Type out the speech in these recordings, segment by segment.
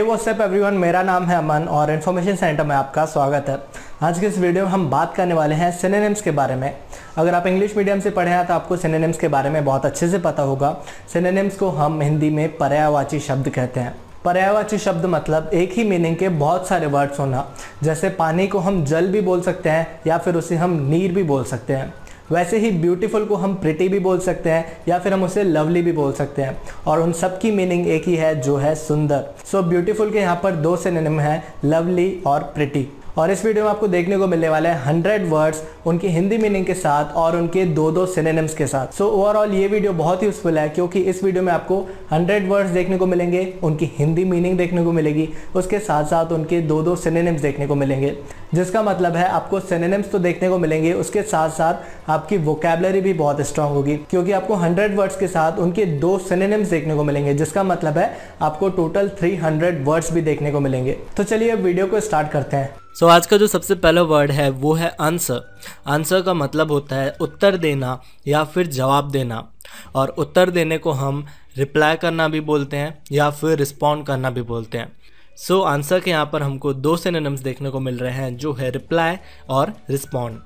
हे WhatsApp everyone, मेरा नाम है अमन और इन्फॉर्मेशन सेंटर में आपका स्वागत है। आज के इस वीडियो में हम बात करने वाले हैं सिनोनिम्स के बारे में। अगर आप इंग्लिश मीडियम से पढ़े हैं तो आपको सिनोनिम्स के बारे में बहुत अच्छे से पता होगा। सिनोनिम्स को हम हिंदी में पर्यायवाची शब्द कहते हैं। पर्यायवाची शब्द मतलब एक ही मीनिंग के बहुत सारे वर्ड्स होना। जैसे पानी को हम जल भी बोल सकते हैं या फिर उसे हम नीर भी बोल सकते हैं। वैसे ही ब्यूटीफुल को हम प्रिटी भी बोल सकते हैं या फिर हम उसे लवली भी बोल सकते हैं, और उन सब की मीनिंग एक ही है जो है सुंदर। सो ब्यूटीफुल के यहाँ पर दो सिनोनिम हैं, लवली और प्रिटी। और इस वीडियो में आपको देखने को मिलने वाले हैं 100 वर्ड्स उनकी हिंदी मीनिंग के साथ और उनके दो सिनोनिम्स के साथ। सो ओवरऑल ये वीडियो बहुत यूजफुल है क्योंकि इस वीडियो में आपको 100 वर्ड्स देखने को मिलेंगे, उनकी हिंदी मीनिंग देखने को मिलेगी, उसके साथ साथ उनके दो सिनोनिम्स देखने को मिलेंगे। जिसका मतलब है आपको सिनोनिम्स तो देखने को मिलेंगे, उसके साथ साथ आपकी वोकैबुलरी भी बहुत स्ट्रांग होगी क्योंकि आपको 100 वर्ड्स के साथ उनके दो सिनोनिम्स देखने को मिलेंगे। जिसका मतलब है आपको टोटल 300 वर्ड्स भी देखने को मिलेंगे। तो चलिए अब वीडियो को स्टार्ट करते हैं। सो आज का जो सबसे पहला वर्ड है वो है आंसर। आंसर का मतलब होता है उत्तर देना या फिर जवाब देना, और उत्तर देने को हम रिप्लाई करना भी बोलते हैं या फिर रिस्पॉन्ड करना भी बोलते हैं। सो आंसर के यहाँ पर हमको दो सिनोनिम्स देखने को मिल रहे हैं जो है रिप्लाई और रिस्पॉन्ड।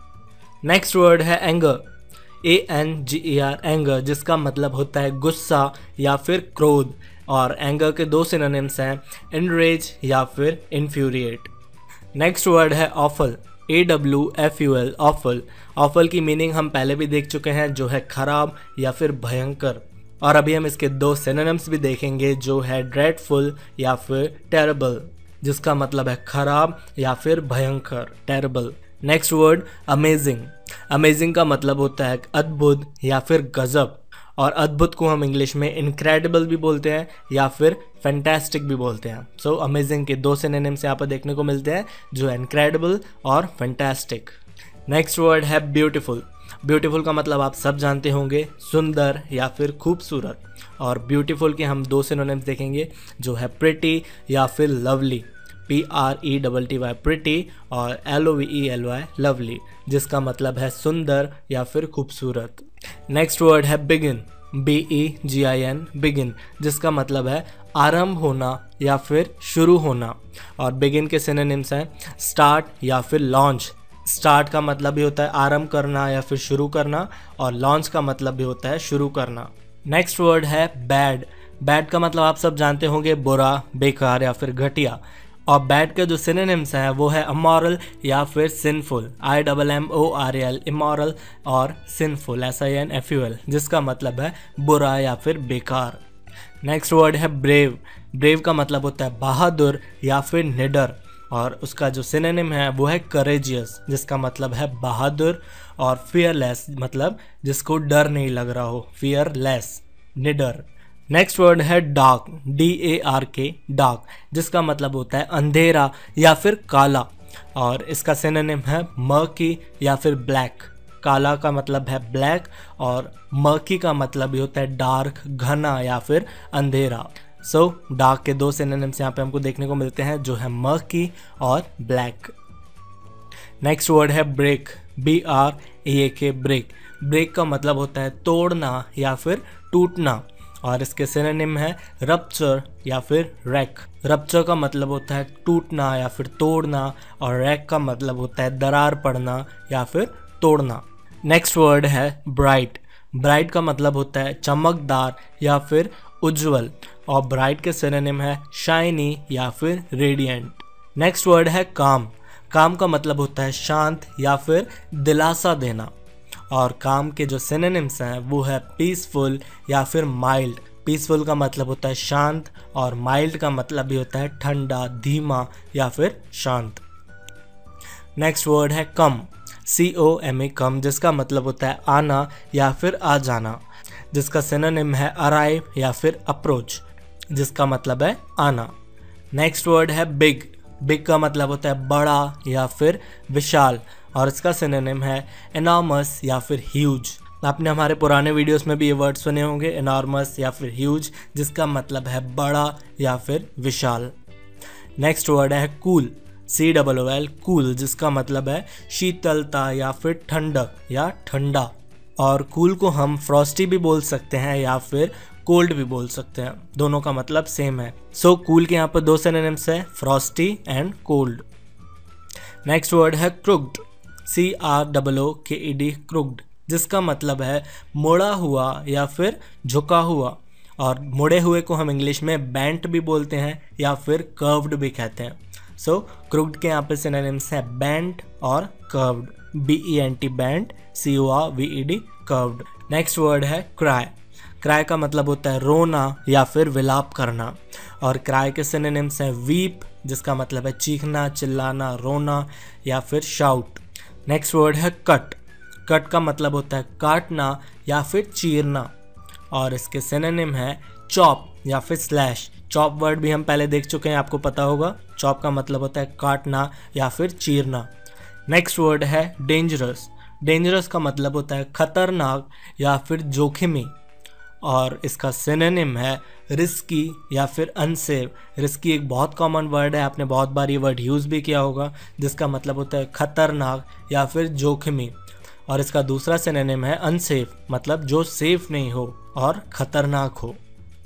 नेक्स्ट वर्ड है एंगर, ANGER, एंगर, जिसका मतलब होता है गुस्सा या फिर क्रोध। और एंगर के दो सिनोनिम्स हैं एनरेज या फिर इन्फ्यूरिएट। नेक्स्ट वर्ड है ऑफल, AWFUL, ऑफल। ऑफल की मीनिंग हम पहले भी देख चुके हैं जो है खराब या फिर भयंकर, और अभी हम इसके दो सिनोनिम्स भी देखेंगे जो है ड्रेडफुल या फिर टेरेबल, जिसका मतलब है खराब या फिर भयंकर, terrible. Next word amazing. Amazing का मतलब होता है अद्भुत या फिर गजब, और अद्भुत को हम इंग्लिश में इनक्रेडिबल भी बोलते हैं या फिर फैंटास्टिक भी बोलते हैं। सो अमेजिंग के दो सिनोनिम्स यहाँ पर देखने को मिलते हैं जो है इनक्रेडिबल और फैंटास्टिक। नेक्स्ट वर्ड है ब्यूटीफुल। ब्यूटीफुल का मतलब आप सब जानते होंगे, सुंदर या फिर खूबसूरत। और ब्यूटीफुल के हम दो सिनोनिम्स देखेंगे जो है प्रिटी या फिर लवली, PRETTY, प्रिटी, और LOVELY, लवली, जिसका मतलब है सुंदर या फिर खूबसूरत। नेक्स्ट वर्ड है बिगिन, BEGIN, बिगिन, जिसका मतलब है आरंभ होना या फिर शुरू होना। और बिगिन के सिनोनिम्स हैं स्टार्ट या फिर लॉन्च। स्टार्ट का मतलब भी होता है आरंभ करना या फिर शुरू करना, और लॉन्च का मतलब भी होता है शुरू करना। नेक्स्ट वर्ड है बैड। बैड का मतलब आप सब जानते होंगे बुरा, बेकार या फिर घटिया। और बैड के जो सिनोनिम्स हैं वो है अमोरल या फिर सिनफुल, IMMORAL, इमोरल, और सिनफुल, SINFUL, जिसका मतलब है बुरा या फिर बेकार। नेक्स्ट वर्ड है ब्रेव। ब्रेव का मतलब होता है बहादुर या फिर निडर, और उसका जो सिनोनिम है वो है करेजियस, जिसका मतलब है बहादुर, और फियरलेस मतलब जिसको डर नहीं लग रहा हो, फियरलेस, निडर। नेक्स्ट वर्ड है डार्क, DARK, डार्क, जिसका मतलब होता है अंधेरा या फिर काला, और इसका सिनोनिम है मर्की या फिर ब्लैक। काला का मतलब है ब्लैक, और मर्की का मतलब भी होता है डार्क, घना या फिर अंधेरा। सो डार्क के दो सिनोनिम्स यहाँ पे हमको देखने को मिलते हैं जो है मर्की और ब्लैक। नेक्स्ट वर्ड है ब्रेक, BREAK, ब्रेक। ब्रेक का मतलब होता है तोड़ना या फिर टूटना, और इसके सिनोनिम है रप्चर या फिर रैक। रप्चर का मतलब होता है टूटना या फिर तोड़ना, और रैक का मतलब होता है दरार पड़ना या फिर तोड़ना। नेक्स्ट वर्ड है ब्राइट। ब्राइट का मतलब होता है चमकदार या फिर उज्जवल, और ब्राइट के सिनोनिम है शाइनी या फिर रेडिएंट। नेक्स्ट वर्ड है काम। काम का मतलब होता है शांत या फिर दिलासा देना, और काम के जो सिनोनिम्स हैं वो है पीसफुल या फिर माइल्ड। पीसफुल का मतलब होता है शांत, और माइल्ड का मतलब भी होता है ठंडा, धीमा या फिर शांत। नेक्स्ट वर्ड है कम, COME, कम, जिसका मतलब होता है आना या फिर आ जाना, जिसका सिनोनिम है अराइव या फिर अप्रोच, जिसका मतलब है आना। नेक्स्ट वर्ड है बिग। बिग का मतलब होता है बड़ा या फिर विशाल, और इसका सिनोनिम है एनॉर्मस या फिर ह्यूज। आपने हमारे पुराने वीडियोस में भी ये वर्ड सुने होंगे, एनॉर्मस या फिर ह्यूज, जिसका मतलब है बड़ा या फिर विशाल। नेक्स्ट वर्ड है कूल, COOL, कूल, जिसका मतलब है शीतलता या फिर ठंडक या ठंडा। और कूल को हम फ्रॉस्टी भी बोल सकते हैं या फिर कोल्ड भी बोल सकते हैं, दोनों का मतलब सेम है। सो कूल के यहाँ पर 2 सिनोनिम्स है, Frosty and cold. Next word है क्रुक्ड, CROOKED, क्रुक्ड, जिसका मतलब है मुड़ा हुआ या फिर झुका हुआ। और मुड़े हुए को हम इंग्लिश में बेंट भी बोलते हैं या फिर कर्व्ड भी कहते हैं। सो क्रुक्ड के यहाँ पे सिनोनिम्स है बेंट और curved, BENT bent, CORVED curved. Next word है क्राई। क्राई का मतलब होता है रोना या फिर विलाप करना। और क्राई के सिनोनिम्स हैं वीप, जिसका मतलब है चीखना, चिल्लाना, रोना या फिर शाउट। नेक्स्ट वर्ड है कट। कट का मतलब होता है काटना या फिर चीरना। और इसके सिनोनिम है चॉप या फिर स्लैश। चॉप वर्ड भी हम पहले देख चुके हैं, आपको पता होगा। चॉप का मतलब होता है काटना या फिर चीरना। नेक्स्ट वर्ड है डेंजरस। डेंजरस का मतलब होता है खतरनाक या फिर जोखिमी। और इसका सिनोनिम है रिस्की या फिर अनसेफ। रिस्की एक बहुत कॉमन वर्ड है, आपने बहुत बार ये वर्ड यूज़ भी किया होगा, जिसका मतलब होता है खतरनाक या फिर जोखिमी। और इसका दूसरा सिनोनिम है अनसेफ, मतलब जो सेफ नहीं हो और खतरनाक हो।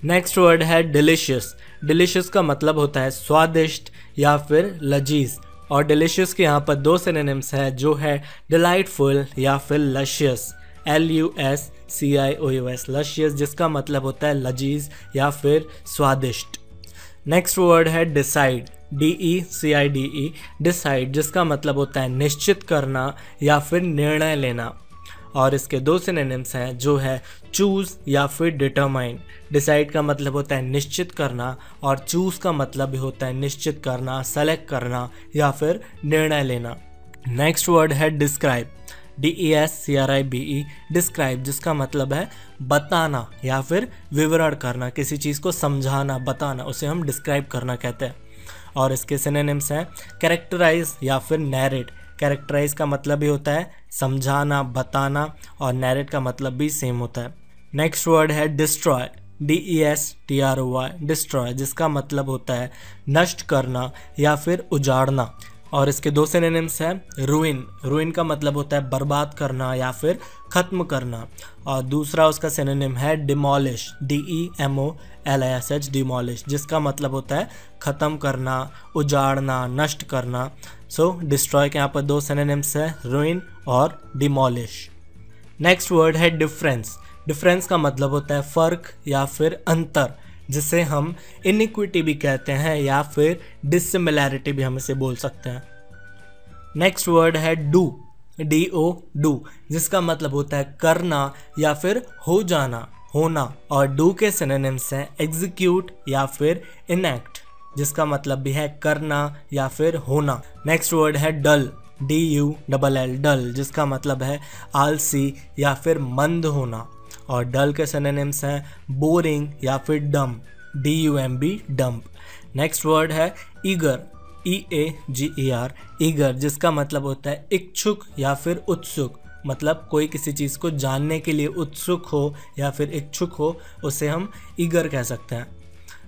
नेक्स्ट वर्ड है डिलिशियस। डिलिशियस का मतलब होता है स्वादिष्ट या फिर लजीज। और डिलिशियस के यहाँ पर 2 सिनोनिम्स है, जो है डिलाइटफुल या फिर लशियस, LUSCIOUS, लशियस, जिसका मतलब होता है लजीज या फिर स्वादिष्ट। नेक्स्ट वर्ड है डिसाइड, DECIDE, डिसाइड, जिसका मतलब होता है निश्चित करना या फिर निर्णय लेना। और इसके 2 सिनोनिम्स हैं, जो है चूज़ या फिर डिटरमाइन। डिसाइड का मतलब होता है निश्चित करना और चूज़ का मतलब भी होता है निश्चित करना, सेलेक्ट करना या फिर निर्णय लेना। नेक्स्ट वर्ड है डिस्क्राइब, DESCRIBE, डिस्क्राइब, जिसका मतलब है बताना या फिर विवरण करना, किसी चीज़ को समझाना, बताना, उसे हम डिस्क्राइब करना कहते हैं। और इसके सिनोनिम्स हैं कैरेक्टराइज या फिर नैरेट। कैरेक्टराइज का मतलब भी होता है समझाना, बताना, और नैरेट का मतलब भी सेम होता है। नेक्स्ट वर्ड है डिस्ट्रॉय, DESTROY, डिस्ट्रॉय, जिसका मतलब होता है नष्ट करना या फिर उजाड़ना। और इसके 2 सिनोनिम्स हैं रूइन। रूइन का मतलब होता है बर्बाद करना या फिर ख़त्म करना। और दूसरा उसका सिनोनिम है डिमोलिश, DEMOLISH, डिमोलिश, जिसका मतलब होता है ख़त्म करना, उजाड़ना, नष्ट करना। सो डिस्ट्रॉय के यहाँ पर 2 सिनोनिम्स है, रूइन और डिमोलिश। नेक्स्ट वर्ड है डिफरेंस। डिफरेंस का मतलब होता है फ़र्क या फिर अंतर, जिसे हम इनिक्विटी भी कहते हैं या फिर डिसिमिलैरिटी भी हम इसे बोल सकते हैं। नेक्स्ट वर्ड है डू, DO, डू, जिसका मतलब होता है करना या फिर हो जाना, होना। और डू के सिनोनिम्स हैं एग्जीक्यूट या फिर इनएक्ट, जिसका मतलब भी है करना या फिर होना। नेक्स्ट वर्ड है डल, DULL, डल, जिसका मतलब है आलसी या फिर मंद होना। और डल के सिनोनिम्स हैं बोरिंग या फिर dumb, DUMB, dumb. Next word है ईगर, EAGER, ईगर, जिसका मतलब होता है इच्छुक या फिर उत्सुक, मतलब कोई किसी चीज़ को जानने के लिए उत्सुक हो या फिर इच्छुक हो, उसे हम ईगर कह सकते हैं।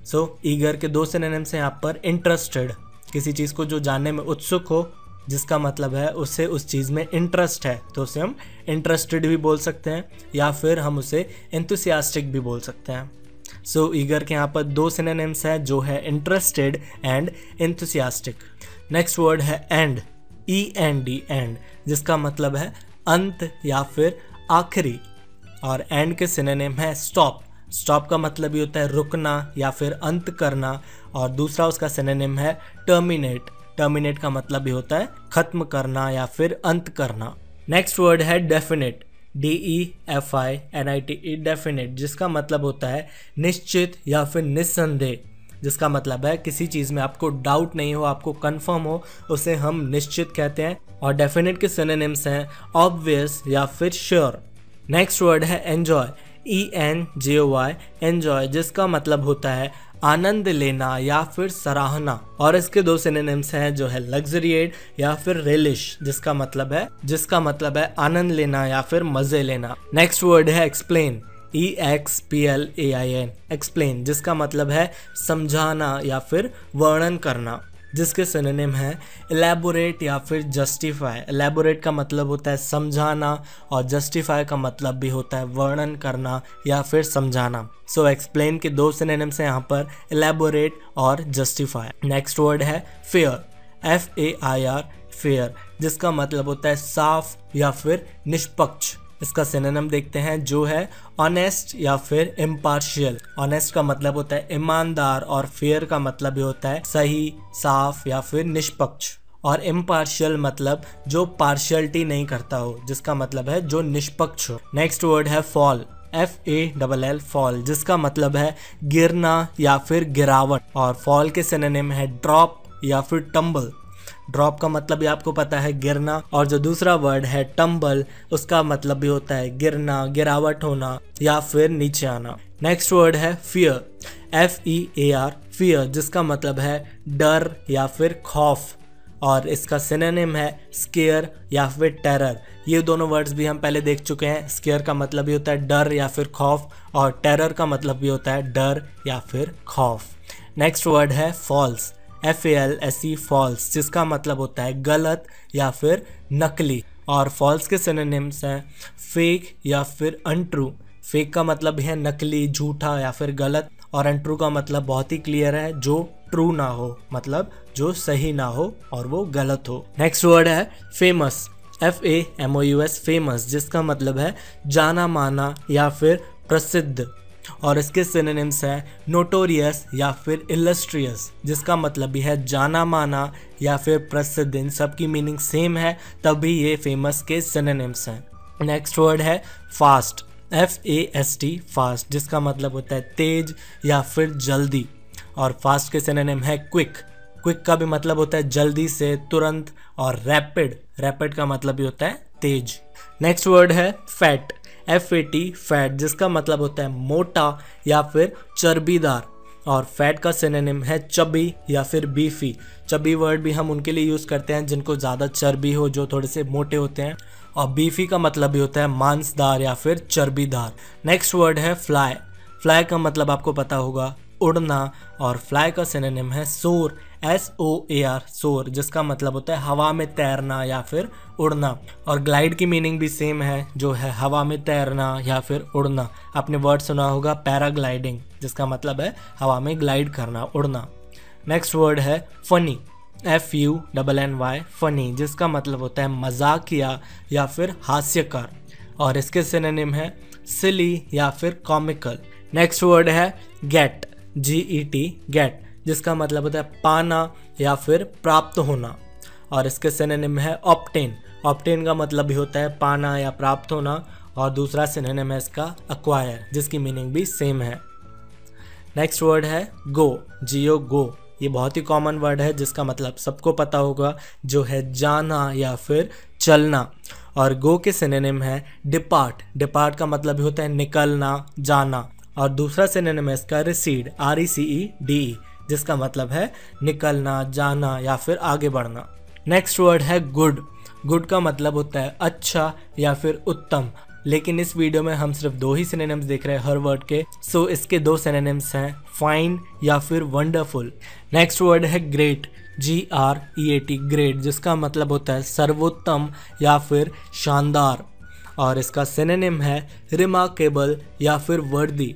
सो ईगर के 2 सिनोनिम्स हैं यहाँ पर इंटरेस्टेड, किसी चीज़ को जो जानने में उत्सुक हो, जिसका मतलब है उसे उस चीज़ में इंटरेस्ट है, तो उसे हम इंटरेस्टेड भी बोल सकते हैं या फिर हम उसे एंथुसियास्टिक भी बोल सकते हैं। सो ईगर के यहाँ पर 2 सिनोनिम्स हैं, जो है interested and enthusiastic. Next word है एंड, END, एंड, जिसका मतलब है अंत या फिर आखिरी। और एंड के सिनोनिम है स्टॉप। स्टॉप का मतलब भी होता है रुकना या फिर अंत करना। और दूसरा उसका सिनोनिम है टर्मिनेट। टर्मिनेट का मतलब भी होता है खत्म करना या फिर अंत करना। नेक्स्ट वर्ड है डेफिनेट, DEFINITE, डेफिनेट, जिसका मतलब होता है निश्चित या फिर निस्संदेह, जिसका मतलब है किसी चीज़ में आपको डाउट नहीं हो, आपको कंफर्म हो, उसे हम निश्चित कहते हैं। और डेफिनेट के सिनोनिम्स हैं ऑब्वियस या फिर श्योर। नेक्स्ट वर्ड है एन्जॉय, ENJOY, एन्जॉय, जिसका मतलब होता है आनंद लेना या फिर सराहना। और इसके 2 सिनोनिम्स हैं, जो है लग्जरिएट या फिर रिलिश, जिसका मतलब है आनंद लेना या फिर मजे लेना। नेक्स्ट वर्ड है एक्सप्लेन, EXPLAIN, एक्सप्लेन, जिसका मतलब है समझाना या फिर वर्णन करना। जिसके सिनोनिम है एलैबोरेट या फिर जस्टिफाई। एलैबोरेट का मतलब होता है समझाना और जस्टिफाई का मतलब भी होता है वर्णन करना या फिर समझाना। सो एक्सप्लेन के दो सिनोनिम्स हैं यहाँ पर, एलैबोरेट और जस्टिफाई। नेक्स्ट वर्ड है फेयर, FAIR, फेयर, जिसका मतलब होता है साफ या फिर निष्पक्ष। इसका सिनोनिम देखते हैं जो है ऑनेस्ट या फिर इम्पार्शियल। ऑनेस्ट का मतलब होता है ईमानदार और फेयर का मतलब भी होता है सही, साफ या फिर निष्पक्ष। और इम्पार्शियल मतलब जो पार्शियलिटी नहीं करता हो, जिसका मतलब है जो निष्पक्ष हो। नेक्स्ट वर्ड है फॉल, FALL, फॉल, जिसका मतलब है गिरना या फिर गिरावट। और फॉल के सिनोनिम है ड्रॉप या फिर टम्बल। ड्रॉप का मतलब भी आपको पता है गिरना, और जो दूसरा वर्ड है टम्बल, उसका मतलब भी होता है गिरना, गिरावट होना या फिर नीचे आना। नेक्स्ट वर्ड है फियर, FEAR, फियर, जिसका मतलब है डर या फिर खौफ। और इसका सिनोनिम है स्केयर या फिर टेरर। ये दोनों वर्ड्स भी हम पहले देख चुके हैं। स्केयर का मतलब भी होता है डर या फिर खौफ, और टेरर का मतलब भी होता है डर या फिर खौफ। नेक्स्ट वर्ड है फॉल्स, FALSE, फॉल्स, जिसका मतलब होता है गलत या फिर नकली। और फॉल्स के सिनोनिम्स हैं फेक या फिर अनट्रू। फेक का मतलब है नकली, झूठा या फिर गलत, और अनट्रू का मतलब बहुत ही क्लियर है, जो ट्रू ना हो, मतलब जो सही ना हो और वो गलत हो। नेक्स्ट वर्ड है फेमस, FAMOUS, फेमस, जिसका मतलब है जाना माना या फिर प्रसिद्ध। और इसके सिनोनिम्स हैं नोटोरियस या फिर इलस्ट्रियस, जिसका मतलब भी है जाना माना या फिर प्रसिद्ध। इन सब की मीनिंग सेम है, तभी ये फेमस के सिनोनिम्स हैं। नेक्स्ट वर्ड है फास्ट, FAST, फास्ट, जिसका मतलब होता है तेज या फिर जल्दी। और फास्ट के सिनोनिम है क्विक। क्विक का भी मतलब होता है जल्दी से, तुरंत। और रैपिड, रैपिड का मतलब भी होता है तेज। नेक्स्ट वर्ड है फैट, FAT, फैट, जिसका मतलब होता है मोटा या फिर चर्बीदार। और फैट का सिनोनिम है चबी या फिर बीफी। चबी वर्ड भी हम उनके लिए यूज़ करते हैं जिनको ज़्यादा चर्बी हो, जो थोड़े से मोटे होते हैं। और बीफी का मतलब भी होता है मांसदार या फिर चर्बीदार। नेक्स्ट वर्ड है फ्लाई। फ्लाई का मतलब आपको पता होगा उड़ना, और फ्लाई का सिनोनिम है सोर, SOAR, सोर, जिसका मतलब होता है हवा में तैरना या फिर उड़ना। और ग्लाइड की मीनिंग भी सेम है, जो है हवा में तैरना या फिर उड़ना। आपने वर्ड सुना होगा पैराग्लाइडिंग, जिसका मतलब है हवा में ग्लाइड करना, उड़ना। नेक्स्ट वर्ड है फनी, FUNNY, फनी, जिसका मतलब होता है मजाकिया या फिर हास्यकर। और इसके सिनोनिम है सिली या फिर कॉमिकल। नेक्स्ट वर्ड है गेट, GET, गेट, जिसका मतलब होता है पाना या फिर प्राप्त होना। और इसके सिनोनिम है ऑब्टेन। ऑब्टेन का मतलब भी होता है पाना या प्राप्त होना। और दूसरा सिनोनिम है इसका अक्वायर, जिसकी मीनिंग भी सेम है। नेक्स्ट वर्ड है गो, GO, गो। ये बहुत ही कॉमन वर्ड है, जिसका मतलब सबको पता होगा, जो है जाना या फिर चलना। और गो के सिनोनिम है डिपार्ट। डिपार्ट का मतलब भी होता है निकलना, जाना। और दूसरा सिनोनिम है इसका रिसीड, RECEDE, जिसका मतलब है निकलना, जाना या फिर आगे बढ़ना। नेक्स्ट वर्ड है गुड। गुड का मतलब होता है अच्छा या फिर उत्तम। लेकिन इस वीडियो में हम सिर्फ दो ही सिनोनिम्स देख रहे हैं हर वर्ड के। सो इसके दो सिनोनिम्स हैं फाइन या फिर वंडरफुल। नेक्स्ट वर्ड है ग्रेट, GREAT, ग्रेट, जिसका मतलब होता है सर्वोत्तम या फिर शानदार। और इसका सिनोनिम है रिमार्केबल या फिर वर्दी।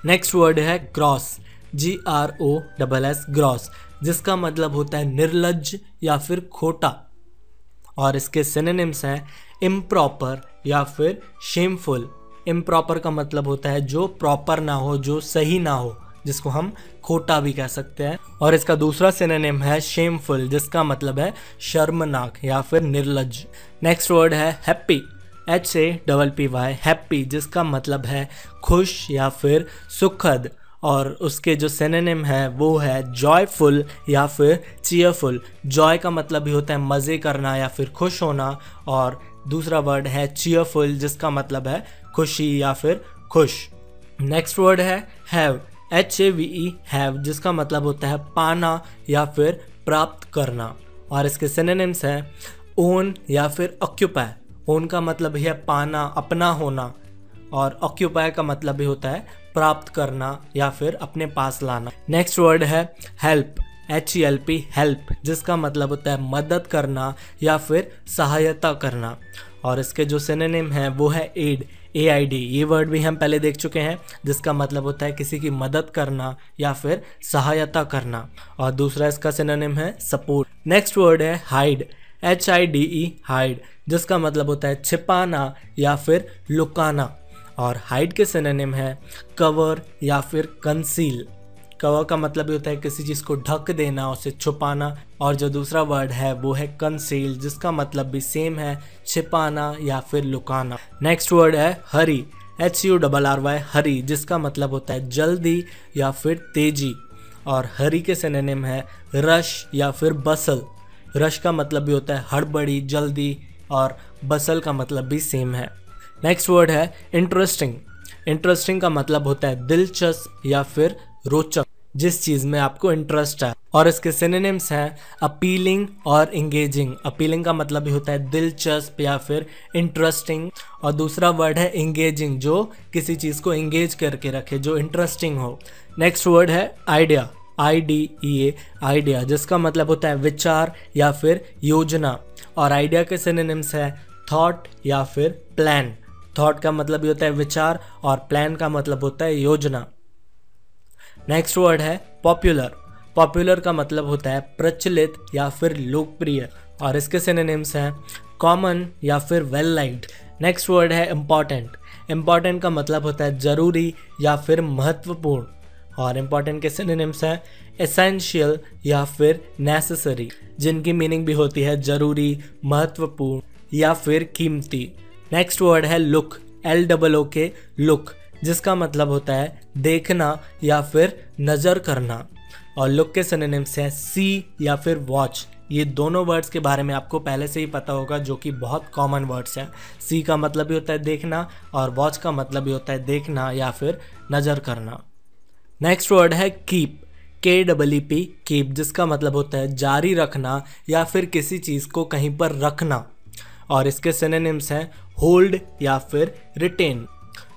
नेक्स्ट वर्ड है ग्रॉस, GROSS, ग्रॉस, जिसका मतलब होता है निर्लज्ज या फिर खोटा। और इसके सिनोनिम्स हैं इम्प्रॉपर या फिर शेमफुल। इम्प्रॉपर का मतलब होता है जो प्रॉपर ना हो, जो सही ना हो, जिसको हम खोटा भी कह सकते हैं। और इसका दूसरा सिनोनिम है शेमफुल, जिसका मतलब है शर्मनाक या फिर निर्लज्ज। नेक्स्ट वर्ड है हैप्पी, HAPPY, हैप्पी, जिसका मतलब है खुश या फिर सुखद। और उसके जो सिनोनिम है वो है जॉयफुल या फिर चीयरफुल। जॉय का मतलब भी होता है मज़े करना या फिर खुश होना। और दूसरा वर्ड है चीयरफुल, जिसका मतलब है खुशी या फिर खुश। नेक्स्ट वर्ड है हैव, HAVE, हैव, जिसका मतलब होता है पाना या फिर प्राप्त करना। और इसके सिनोनिम्स हैं ओन या फिर ऑक्यूपाई। ओन का मतलब है पाना, अपना होना। और ऑक्यूपाई का मतलब भी होता है प्राप्त करना या फिर अपने पास लाना। नेक्स्ट वर्ड है हेल्प, HELP हेल्प, जिसका मतलब होता है मदद करना या फिर सहायता करना। और इसके जो सिनोनिम हैं वो है एड, AID। ये वर्ड भी हम पहले देख चुके हैं, जिसका मतलब होता है किसी की मदद करना या फिर सहायता करना। और दूसरा इसका सिनोनिम है सपोर्ट। नेक्स्ट वर्ड है हाइड, HIDE हाइड, जिसका मतलब होता है छिपाना या फिर लुकाना। और हाइड के सिनोनिम है कवर या फिर कंसील। कवर का मतलब ये होता है किसी चीज़ को ढक देना, उसे छुपाना। और जो दूसरा वर्ड है वो है कंसील, जिसका मतलब भी सेम है, छिपाना या फिर लुकाना। नेक्स्ट वर्ड है हरी, HURRY हरी, जिसका मतलब होता है जल्दी या फिर तेजी। और हरी के सिनोनिम है रश या फिर बसल। रश का मतलब भी होता है हड़बड़ी, जल्दी, और बसल का मतलब भी सेम है। नेक्स्ट वर्ड है इंटरेस्टिंग। इंटरेस्टिंग का मतलब होता है दिलचस्प या फिर रोचक, जिस चीज़ में आपको इंटरेस्ट है। और इसके सिनोनिम्स हैं अपीलिंग और इंगेजिंग। अपीलिंग का मतलब भी होता है दिलचस्प या फिर इंटरेस्टिंग। और दूसरा वर्ड है इंगेजिंग, जो किसी चीज़ को इंगेज करके रखे, जो इंटरेस्टिंग हो। नेक्स्ट वर्ड है आइडिया, IDEA आइडिया, जिसका मतलब होता है विचार या फिर योजना। और आइडिया के सिनोनिम्स है थॉट या फिर प्लान। थॉट का मतलब ये होता है विचार और प्लान का मतलब होता है योजना। नेक्स्ट वर्ड है पॉपुलर। पॉपुलर का मतलब होता है प्रचलित या फिर लोकप्रिय। और इसके सिनोनिम्स हैं कॉमन या फिर वेल लाइक्ड। नेक्स्ट वर्ड है इम्पॉर्टेंट। इम्पॉर्टेंट का मतलब होता है जरूरी या फिर महत्वपूर्ण। और इम्पॉर्टेंट के सिनोनिम्स हैं एसेंशियल या फिर नेसेसरी, जिनकी मीनिंग भी होती है जरूरी, महत्वपूर्ण या फिर कीमती। नेक्स्ट वर्ड है लुक, LOOK लुक, जिसका मतलब होता है देखना या फिर नज़र करना। और लुक के सिनोनिम्स हैं सी या फिर वॉच। ये दोनों वर्ड्स के बारे में आपको पहले से ही पता होगा, जो कि बहुत कॉमन वर्ड्स हैं। सी का मतलब भी होता है देखना और वॉच का मतलब भी होता है देखना या फिर नज़र करना। नेक्स्ट वर्ड है कीप, KEEP कीप, जिसका मतलब होता है जारी रखना या फिर किसी चीज़ को कहीं पर रखना। और इसके सिनोनिम्स हैं होल्ड या फिर रिटेन।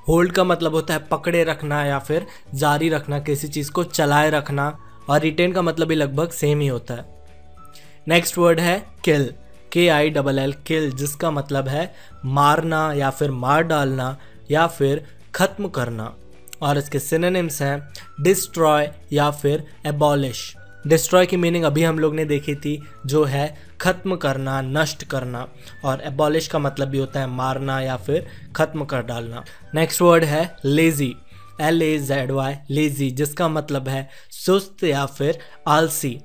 होल्ड का मतलब होता है पकड़े रखना या फिर जारी रखना, किसी चीज़ को चलाए रखना। और रिटेन का मतलब भी लगभग सेम ही होता है। नेक्स्ट वर्ड है किल, KILL किल, जिसका मतलब है मारना या फिर मार डालना या फिर ख़त्म करना। और इसके सिनोनिम्स हैं डिस्ट्रॉय या फिर एबॉलिश। डिस्ट्रॉय की मीनिंग अभी हम लोग ने देखी थी, जो है ख़त्म करना, नष्ट करना। और एबॉलिश का मतलब भी होता है मारना या फिर ख़त्म कर डालना। नेक्स्ट वर्ड है लेज़ी, LAZY लेज़ी, जिसका मतलब है सुस्त या फिर आलसी।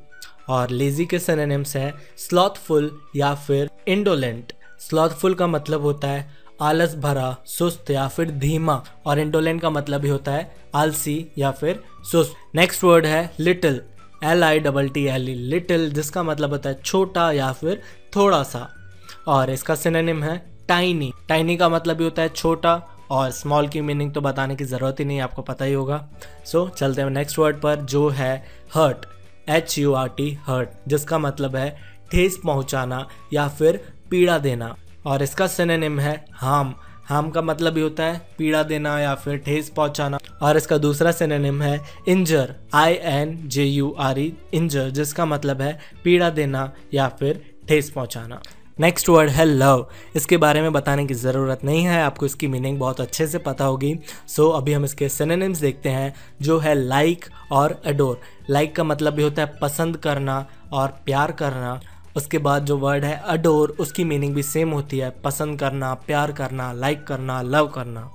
और लेज़ी के सिनोनिम्स हैं स्लॉथफुल या फिर इंडोलेंट। स्लॉथफुल का मतलब होता है आलस भरा, सुस्त या फिर धीमा। और इंडोलेंट का मतलब भी होता है आलसी या फिर सुस्त। नेक्स्ट वर्ड है लिटिल, LITTLE लिटिल, जिसका मतलब होता है छोटा या फिर थोड़ा सा। और इसका सिनोनिम है टाइनी। टाइनी का मतलब भी होता है छोटा, और स्मॉल की मीनिंग तो बताने की ज़रूरत ही नहीं, आपको पता ही होगा। सो चलते हैं नेक्स्ट वर्ड पर, जो है हर्ट, HURT हर्ट, जिसका मतलब है ठेस पहुंचाना या फिर पीड़ा देना। और इसका सिनोनिम है हार्म। हार्म का मतलब भी होता है पीड़ा देना या फिर ठेस पहुंचाना। और इसका दूसरा सिनोनिम है इंजर, INJURE इंजर, जिसका मतलब है पीड़ा देना या फिर ठेस पहुंचाना। नेक्स्ट वर्ड है लव। इसके बारे में बताने की ज़रूरत नहीं है, आपको इसकी मीनिंग बहुत अच्छे से पता होगी। सो अभी हम इसके सिनोनिम्स देखते हैं, जो है लाइक और अडोर। लाइक का मतलब भी होता है पसंद करना और प्यार करना। उसके बाद जो वर्ड है अडोर, उसकी मीनिंग भी सेम होती है, पसंद करना, प्यार करना, लाइक करना, लव करना।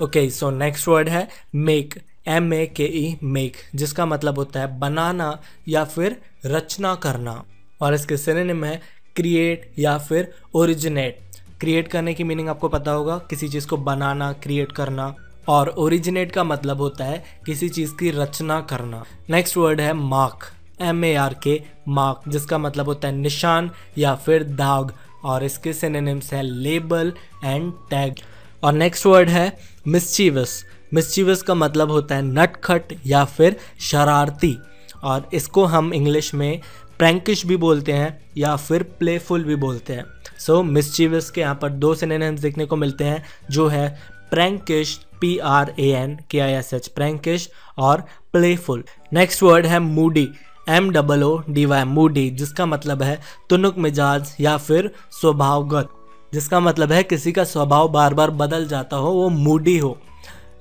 ओके, सो नेक्स्ट वर्ड है मेक, MAKE मेक, जिसका मतलब होता है बनाना या फिर रचना करना। और इसके सिनोनिम है क्रिएट या फिर ओरिजिनेट। क्रिएट करने की मीनिंग आपको पता होगा, किसी चीज़ को बनाना, क्रिएट करना। और ओरिजिनेट का मतलब होता है किसी चीज़ की रचना करना। नेक्स्ट वर्ड है मार्क, MARK मार्क, जिसका मतलब होता है निशान या फिर दाग। और इसके सिनोनिम्स है लेबल एंड टैग। और नेक्स्ट वर्ड है मिस्चीवस। मिस्चीवस का मतलब होता है नटखट या फिर शरारती। और इसको हम इंग्लिश में प्रैंकिश भी बोलते हैं या फिर प्लेफुल भी बोलते हैं। सो मिस्चीवस के यहाँ पर दो सिनोनिम्स देखने को मिलते हैं, जो है प्रैंकिश, PRANKISH प्रैंकिश, और प्लेफुल। नेक्स्ट वर्ड है मूडी, MOODY मूडी, जिसका मतलब है तुनुक मिजाज या फिर स्वभावगत, जिसका मतलब है किसी का स्वभाव बार बार बदल जाता हो, वो मूडी हो।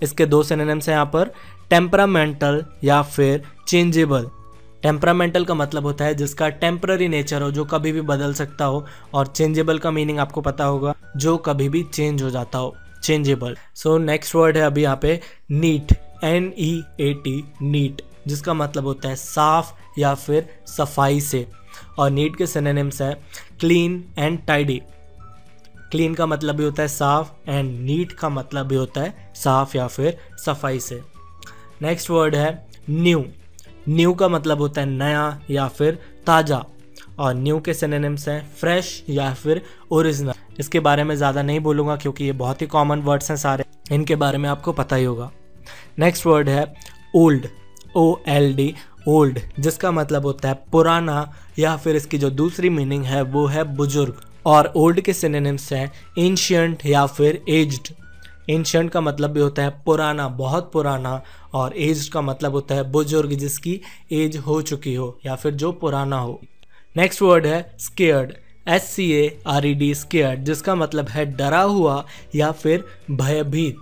इसके दो सिनोनिम्स हैं यहाँ पर, टेम्परामेंटल या फिर चेंजेबल। टेम्परामेंटल का मतलब होता है जिसका टेम्पररी नेचर हो, जो कभी भी बदल सकता हो, और चेंजेबल का मीनिंग आपको पता होगा, जो कभी भी चेंज हो जाता हो, चेंजेबल। सो नेक्स्ट वर्ड है अभी यहाँ पे नीट, NEAT, नीट, जिसका मतलब होता है साफ या फिर सफाई से। और नीट के सिनोनिम्स हैं क्लीन एंड टाइडी। क्लीन का मतलब भी होता है साफ, एंड नीट का मतलब भी होता है साफ या फिर सफाई से। नेक्स्ट वर्ड है न्यू। न्यू का मतलब होता है नया या फिर ताज़ा, और न्यू के सिनोनिम्स हैं फ्रेश या फिर ओरिजिनल। इसके बारे में ज़्यादा नहीं बोलूँगा क्योंकि ये बहुत ही कॉमन वर्ड्स हैं सारे, इनके बारे में आपको पता ही होगा। नेक्स्ट वर्ड है ओल्ड, OLD, ओल्ड, जिसका मतलब होता है पुराना, या फिर इसकी जो दूसरी मीनिंग है वो है बुजुर्ग। और ओल्ड के सिनोनिम्स हैं एंशिएंट या फिर एज्ड। एंशिएंट का मतलब भी होता है पुराना, बहुत पुराना, और एज्ड का मतलब होता है बुजुर्ग, जिसकी एज हो चुकी हो या फिर जो पुराना हो। नेक्स्ट वर्ड है स्केयर्ड, SCARED, स्केयर्ड, जिसका मतलब है डरा हुआ या फिर भयभीत।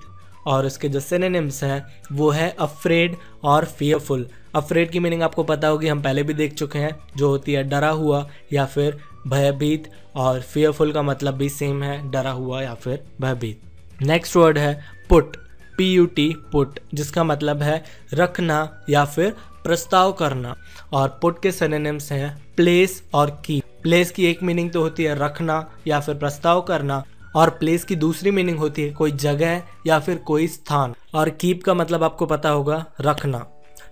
और इसके जो सिनोनिम्स हैं वो है अफ्रेड और फियरफुल। अफ्रेड की मीनिंग आपको पता होगी, हम पहले भी देख चुके हैं, जो होती है डरा हुआ या फिर भयभीत, और फियरफुल का मतलब भी सेम है, डरा हुआ या फिर भयभीत। नेक्स्ट वर्ड है पुट, PUT, पुट, जिसका मतलब है रखना या फिर प्रस्ताव करना। और पुट के सिनोनिम्स हैं प्लेस और कीप। प्लेस की एक मीनिंग तो होती है रखना या फिर प्रस्ताव करना, और प्लेस की दूसरी मीनिंग होती है कोई जगह या फिर कोई स्थान, और कीप का मतलब आपको पता होगा रखना।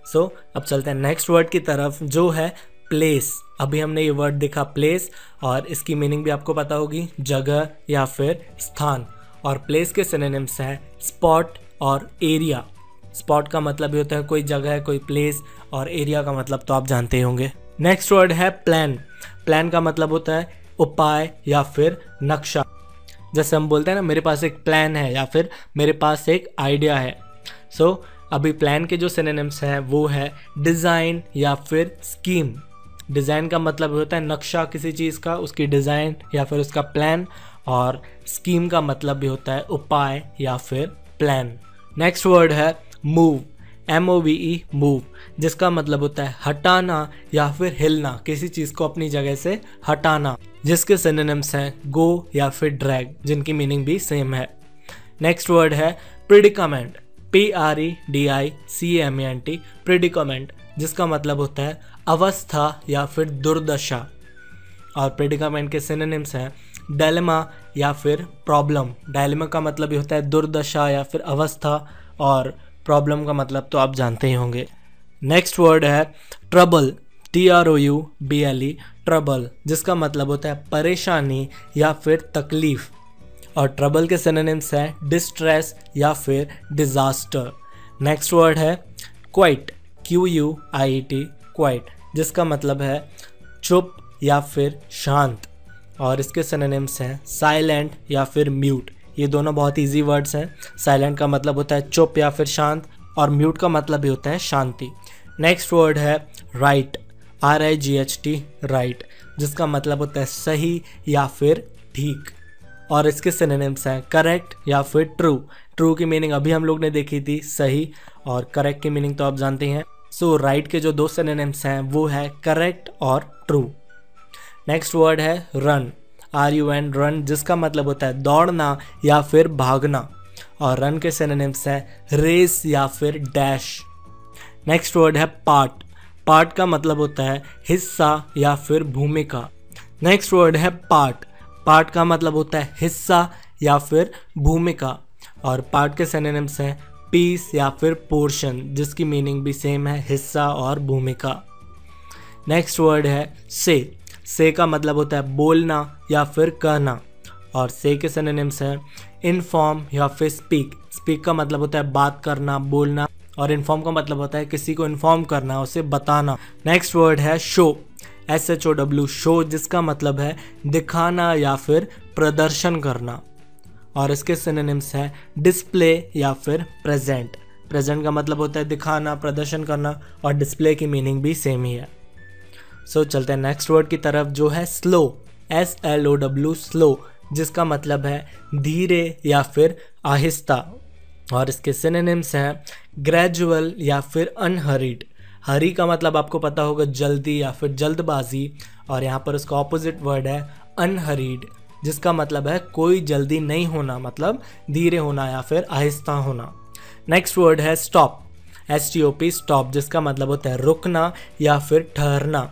सो अब चलते हैं नेक्स्ट वर्ड की तरफ, जो है प्लेस। अभी हमने ये वर्ड देखा प्लेस, और इसकी मीनिंग भी आपको पता होगी, जगह या फिर स्थान। और प्लेस के सिनोनिम्स हैं स्पॉट और एरिया। स्पॉट का मतलब भी होता है कोई जगह, कोई प्लेस, और एरिया का मतलब तो आप जानते ही होंगे। नेक्स्ट वर्ड है प्लान। प्लान का मतलब होता है उपाय या फिर नक्शा। जैसे हम बोलते हैं ना, मेरे पास एक प्लान है या फिर मेरे पास एक आइडिया है। सो अभी प्लान के जो सिनोनिम्स हैं वो है डिज़ाइन या फिर स्कीम। डिज़ाइन का मतलब होता है नक्शा किसी चीज़ का, उसकी डिज़ाइन या फिर उसका प्लान, और स्कीम का मतलब भी होता है उपाय या फिर प्लान। नेक्स्ट वर्ड है मूव, MOVE, मूव, जिसका मतलब होता है हटाना या फिर हिलना, किसी चीज़ को अपनी जगह से हटाना, जिसके सिनोनिम्स हैं गो या फिर ड्रैग, जिनकी मीनिंग भी सेम है। नेक्स्ट वर्ड है प्रेडिकामेंट, PREDICAMENT, प्रेडिकामेंट, जिसका मतलब होता है अवस्था या फिर दुर्दशा। और प्रेडिकामेंट के सिनोनिम्स हैं डायलेमा या फिर प्रॉब्लम। डायलेमा का मतलब ये होता है दुर्दशा या फिर अवस्था, और प्रॉब्लम का मतलब तो आप जानते ही होंगे। नेक्स्ट वर्ड है ट्रबल, TROUBLE, ट्रबल, जिसका मतलब होता है परेशानी या फिर तकलीफ। और ट्रबल के सिनोनिम्स हैं डिस्ट्रेस या फिर डिजास्टर। नेक्स्ट वर्ड है क्वाइट, QUIET, क्वाइट, जिसका मतलब है चुप या फिर शांत। और इसके सिनोनिम्स हैं साइलेंट या फिर म्यूट। ये दोनों बहुत इजी वर्ड्स हैं। साइलेंट का मतलब होता है चुप या फिर शांत, और म्यूट का मतलब भी होता है शांति। नेक्स्ट वर्ड है राइट, RIGHT, राइट, जिसका मतलब होता है सही या फिर ठीक। और इसके सिनोनिम्स हैं करेक्ट या फिर ट्रू। ट्रू की मीनिंग अभी हम लोग ने देखी थी, सही, और करेक्ट की मीनिंग तो आप जानते हैं। सो राइट के जो दो सिनोनिम्स हैं वो है करेक्ट और ट्रू। नेक्स्ट वर्ड है रन, RUN, रन, जिसका मतलब होता है दौड़ना या फिर भागना। और रन के सिनोनिम्स हैं रेस या फिर डैश। नेक्स्ट वर्ड है पार्ट। पार्ट का मतलब होता है हिस्सा या फिर भूमिका। नेक्स्ट वर्ड है पार्ट। पार्ट का मतलब होता है हिस्सा या फिर भूमिका। और पार्ट के सिनोनिम्स हैं पीस या फिर पोर्शन, जिसकी मीनिंग भी सेम है, हिस्सा और भूमिका। नेक्स्ट वर्ड है से का मतलब होता है बोलना या फिर कहना। और से के सिनोनिम्स हैं इन्फॉर्म या फिर स्पीक। स्पीक का मतलब होता है बात करना, बोलना, और इन्फॉर्म का मतलब होता है किसी को इन्फॉर्म करना, उसे बताना। नेक्स्ट वर्ड है शो, SHOW, शो, जिसका मतलब है दिखाना या फिर प्रदर्शन करना। और इसके सिनोनिम्स हैं डिस्प्ले या फिर प्रेजेंट। प्रेजेंट का मतलब होता है दिखाना, प्रदर्शन करना, और डिस्प्ले की मीनिंग भी सेम ही है। सो चलते हैं नेक्स्ट वर्ड की तरफ जो है स्लो, SLOW स्लो, जिसका मतलब है धीरे या फिर आहिस्ता। और इसके सिनोनिम्स हैं ग्रेजुअल या फिर अनहरीड। हरी का मतलब आपको पता होगा जल्दी या फिर जल्दबाजी, और यहाँ पर उसका ऑपोजिट वर्ड है अनहरीड, जिसका मतलब है कोई जल्दी नहीं होना, मतलब धीरे होना या फिर आहिस्ता होना। नेक्स्ट वर्ड है स्टॉप, STOP स्टॉप, जिसका मतलब होता है रुकना या फिर ठहरना।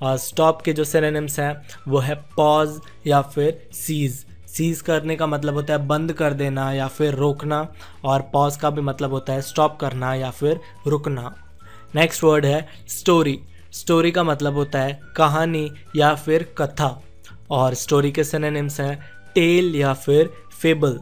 और स्टॉप के जो सिनोनिम्स हैं वो है पॉज या फिर सीज। सीज करने का मतलब होता है बंद कर देना या फिर रोकना, और पॉज का भी मतलब होता है स्टॉप करना या फिर रुकना। नेक्स्ट वर्ड है स्टोरी। स्टोरी का मतलब होता है कहानी या फिर कथा, और स्टोरी के सिनोनिम्स हैं टेल या फिर फेबल।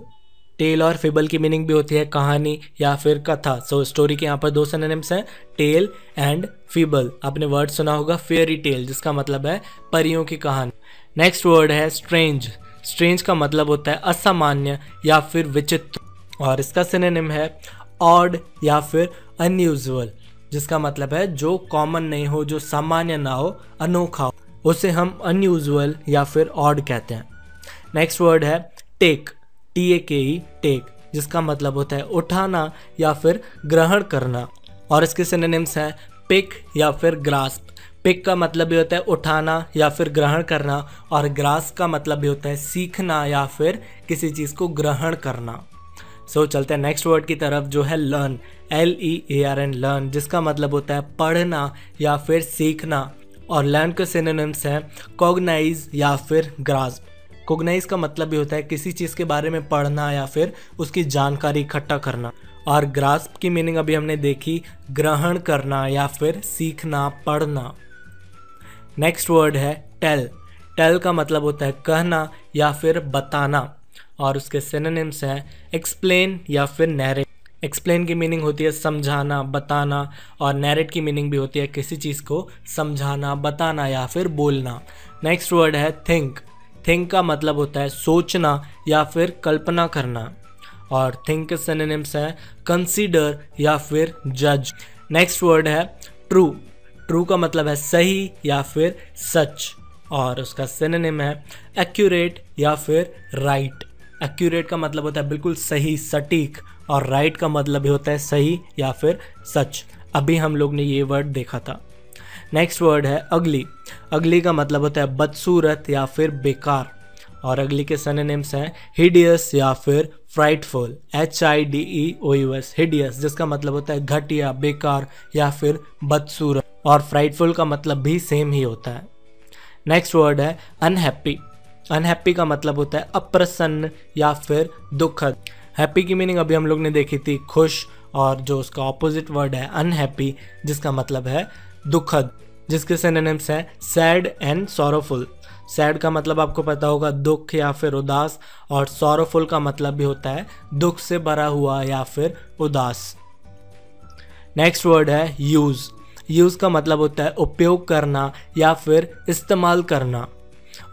टेल और फेबल की मीनिंग भी होती है कहानी या फिर कथा। सो स्टोरी के यहाँ पर 2 सिनोनिम्स हैं, टेल एंड फेबल। आपने वर्ड सुना होगा फेयरी टेल, जिसका मतलब है परियों की कहानी। नेक्स्ट वर्ड है स्ट्रेंज। स्ट्रेंज का मतलब होता है असामान्य या फिर विचित्र, और इसका सिनोनिम है ऑड या फिर अनयूजुअल, जिसका मतलब है जो कॉमन नहीं हो, जो सामान्य ना हो, अनोखा हो, उसे हम अनयूजुअल या फिर ऑड कहते हैं। नेक्स्ट वर्ड है टेक, TAKE टेक, जिसका मतलब होता है उठाना या फिर ग्रहण करना, और इसके सिनोनिम्स हैं पिक या फिर ग्रास्प। पिक का मतलब भी होता है उठाना या फिर ग्रहण करना, और ग्रास्प का मतलब भी होता है सीखना या फिर किसी चीज़ को ग्रहण करना। सो चलते हैं नेक्स्ट वर्ड की तरफ जो है लर्न, LEARN लर्न, जिसका मतलब होता है पढ़ना या फिर सीखना, और लर्न के सिनोनिम्स हैं कॉग्नाइज या फिर ग्रास्प। कॉग्नाइज का मतलब भी होता है किसी चीज़ के बारे में पढ़ना या फिर उसकी जानकारी इकट्ठा करना, और ग्रास्प की मीनिंग अभी हमने देखी ग्रहण करना या फिर सीखना, पढ़ना। नेक्स्ट वर्ड है टेल। टेल का मतलब होता है कहना या फिर बताना, और उसके सिनोनिम्स हैं एक्सप्लेन या फिर नैरेट। एक्सप्लेन की मीनिंग होती है समझाना, बताना, और नैरेट की मीनिंग भी होती है किसी चीज़ को समझाना, बताना या फिर बोलना। नेक्स्ट वर्ड है थिंक। थिंक का मतलब होता है सोचना या फिर कल्पना करना, और थिंक के सिनोनिम्स हैं कंसीडर या फिर जज। नेक्स्ट वर्ड है ट्रू। ट्रू का मतलब है सही या फिर सच, और उसका सिनोनिम है एक्यूरेट या फिर राइट। एक्यूरेट का मतलब होता है बिल्कुल सही, सटीक, और राइट का मतलब भी होता है सही या फिर सच। अभी हम लोग ने ये वर्ड देखा था। नेक्स्ट वर्ड है अगली। अगली का मतलब होता है बदसूरत या फिर बेकार, और अगली के सिनोनिम्स हैं हिडियस या फिर फ्राइटफुल, HIDEOUS हिडियस, जिसका मतलब होता है घटिया, बेकार या फिर बदसूरत, और फ्राइटफुल का मतलब भी सेम ही होता है। नेक्स्ट वर्ड है अनहैप्पी। अनहैप्पी का मतलब होता है अप्रसन्न या फिर दुखद। हैप्पी की मीनिंग अभी हम लोग ने देखी थी खुश, और जो उसका ऑपोजिट वर्ड है अनहैप्पी, जिसका मतलब है दुखद, जिसके सिनोनिम्स हैं सैड एंड सॉरोफुल। सैड का मतलब आपको पता होगा दुख या फिर उदास, और सॉरोफुल का मतलब भी होता है दुख से भरा हुआ या फिर उदास। नेक्स्ट वर्ड है यूज़। यूज़ का मतलब होता है उपयोग करना या फिर इस्तेमाल करना,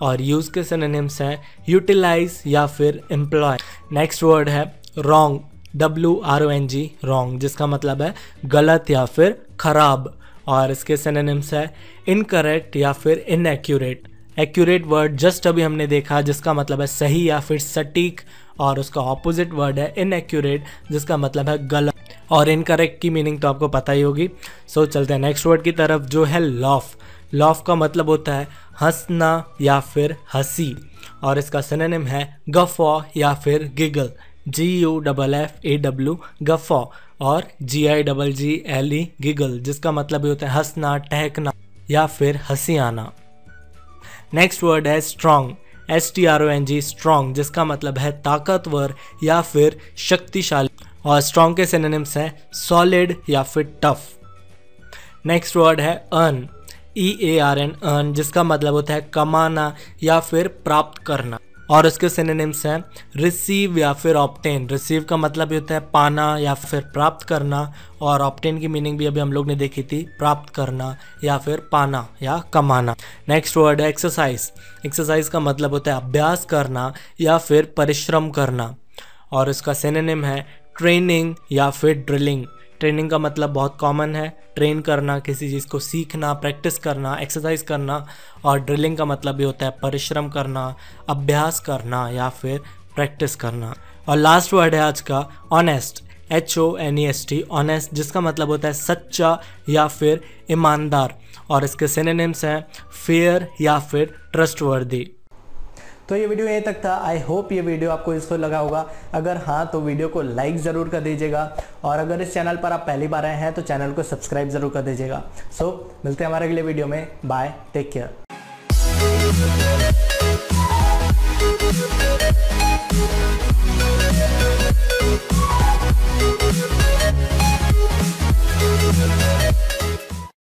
और यूज़ के सिनोनिम्स हैं यूटिलाइज या फिर एम्प्लॉय। नेक्स्ट वर्ड है रॉन्ग, WRONG रॉन्ग, जिसका मतलब है गलत या फिर खराब, और इसके सिनोनिम्स है इनकरेक्ट या फिर इनएक्यूरेट। एक्यूरेट वर्ड जस्ट अभी हमने देखा, जिसका मतलब है सही या फिर सटीक, और उसका ऑपोजिट वर्ड है इनएक्यूरेट, जिसका मतलब है गलत, और इनकरेक्ट की मीनिंग तो आपको पता ही होगी। सो चलते हैं नेक्स्ट वर्ड की तरफ जो है लॉफ। लॉफ का मतलब होता है हंसना या फिर हंसी, और इसका सिनोनिम है गफॉ या फिर गिगल, GUFFAW गफॉ, और GIGGLE गिगल, जिसका मतलब भी होता है हंसना, टहकना या फिर हंसी आना। नेक्स्ट वर्ड है स्ट्रॉन्ग, STRONG स्ट्रॉन्ग, जिसका मतलब है ताकतवर या फिर शक्तिशाली, और स्ट्रॉन्ग के सिनोनिम्स हैं सॉलिड या फिर टफ। नेक्स्ट वर्ड है अर्न, EARN अर्न, जिसका मतलब होता है कमाना या फिर प्राप्त करना, और उसके सिनोनिम्स हैं रिसीव या फिर ऑब्टेन। रिसीव का मतलब भी होता है पाना या फिर प्राप्त करना, और ऑब्टेन की मीनिंग भी अभी हम लोग ने देखी थी प्राप्त करना या फिर पाना या कमाना। नेक्स्ट वर्ड है एक्सरसाइज। एक्सरसाइज का मतलब होता है अभ्यास करना या फिर परिश्रम करना, और इसका सिनोनिम है ट्रेनिंग या फिर ड्रिलिंग। ट्रेनिंग का मतलब बहुत कॉमन है, ट्रेन करना, किसी चीज़ को सीखना, प्रैक्टिस करना, एक्सरसाइज करना। और ड्रिलिंग का मतलब भी होता है परिश्रम करना, अभ्यास करना या फिर प्रैक्टिस करना। और लास्ट वर्ड है आज का ऑनेस्ट, HONEST, ऑनेस्ट, जिसका मतलब होता है सच्चा या फिर ईमानदार। और इसके सिनोनिम्स हैं फेयर या फिर ट्रस्टवर्दी। तो ये वीडियो यहीं तक था। आई होप ये वीडियो आपको यूजफुल लगा होगा। अगर हाँ तो वीडियो को लाइक ज़रूर कर दीजिएगा, और अगर इस चैनल पर आप पहली बार आए हैं तो चैनल को सब्सक्राइब ज़रूर कर दीजिएगा। सो मिलते हैं हमारे अगले वीडियो में। Bye, take care.